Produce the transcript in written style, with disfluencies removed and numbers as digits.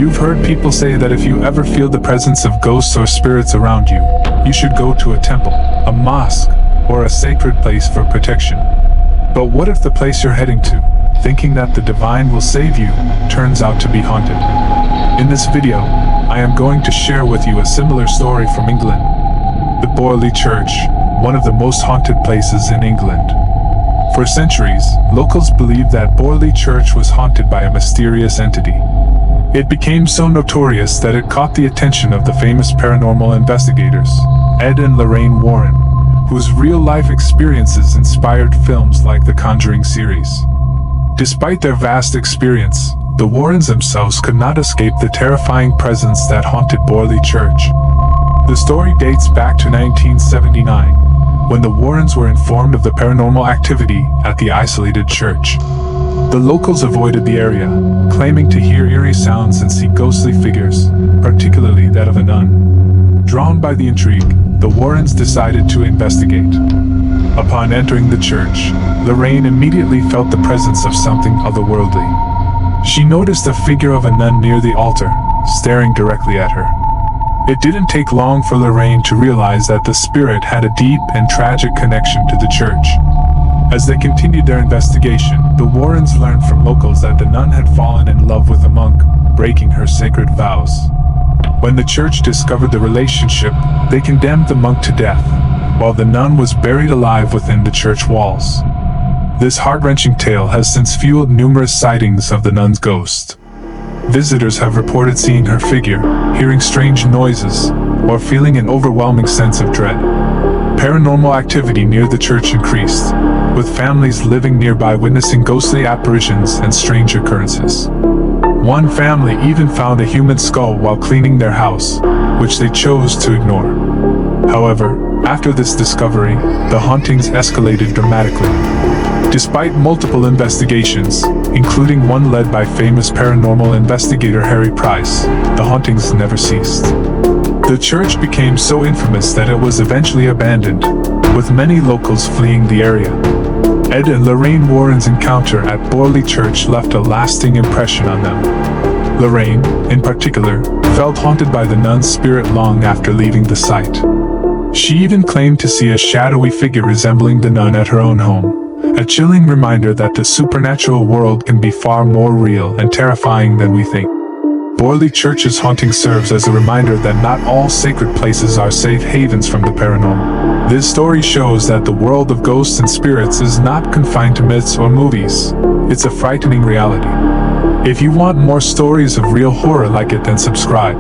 You've heard people say that if you ever feel the presence of ghosts or spirits around you, you should go to a temple, a mosque, or a sacred place for protection. But what if the place you're heading to, thinking that the divine will save you, turns out to be haunted? In this video, I am going to share with you a similar story from England. The Borley Church, one of the most haunted places in England. For centuries, locals believed that Borley Church was haunted by a mysterious entity. It became so notorious that it caught the attention of the famous paranormal investigators, Ed and Lorraine Warren, whose real-life experiences inspired films like the Conjuring series. Despite their vast experience, the Warrens themselves could not escape the terrifying presence that haunted Borley Church. The story dates back to 1979, when the Warrens were informed of the paranormal activity at the isolated church. The locals avoided the area, claiming to hear eerie sounds and see ghostly figures, particularly that of a nun. Drawn by the intrigue, the Warrens decided to investigate. Upon entering the church, Lorraine immediately felt the presence of something otherworldly. She noticed the figure of a nun near the altar, staring directly at her. It didn't take long for Lorraine to realize that the spirit had a deep and tragic connection to the church. As they continued their investigation, the Warrens learned from locals that the nun had fallen in love with a monk, breaking her sacred vows. When the church discovered the relationship, they condemned the monk to death, while the nun was buried alive within the church walls. This heart-wrenching tale has since fueled numerous sightings of the nun's ghost. Visitors have reported seeing her figure, hearing strange noises, or feeling an overwhelming sense of dread. Paranormal activity near the church increased, with families living nearby witnessing ghostly apparitions and strange occurrences. One family even found a human skull while cleaning their house, which they chose to ignore. However, after this discovery, the hauntings escalated dramatically. Despite multiple investigations, including one led by famous paranormal investigator Harry Price, the hauntings never ceased. The church became so infamous that it was eventually abandoned, with many locals fleeing the area. Ed and Lorraine Warren's encounter at Borley Church left a lasting impression on them. Lorraine, in particular, felt haunted by the nun's spirit long after leaving the site. She even claimed to see a shadowy figure resembling the nun at her own home, a chilling reminder that the supernatural world can be far more real and terrifying than we think. Borley Church's haunting serves as a reminder that not all sacred places are safe havens from the paranormal. This story shows that the world of ghosts and spirits is not confined to myths or movies. It's a frightening reality. If you want more stories of real horror like it, then subscribe.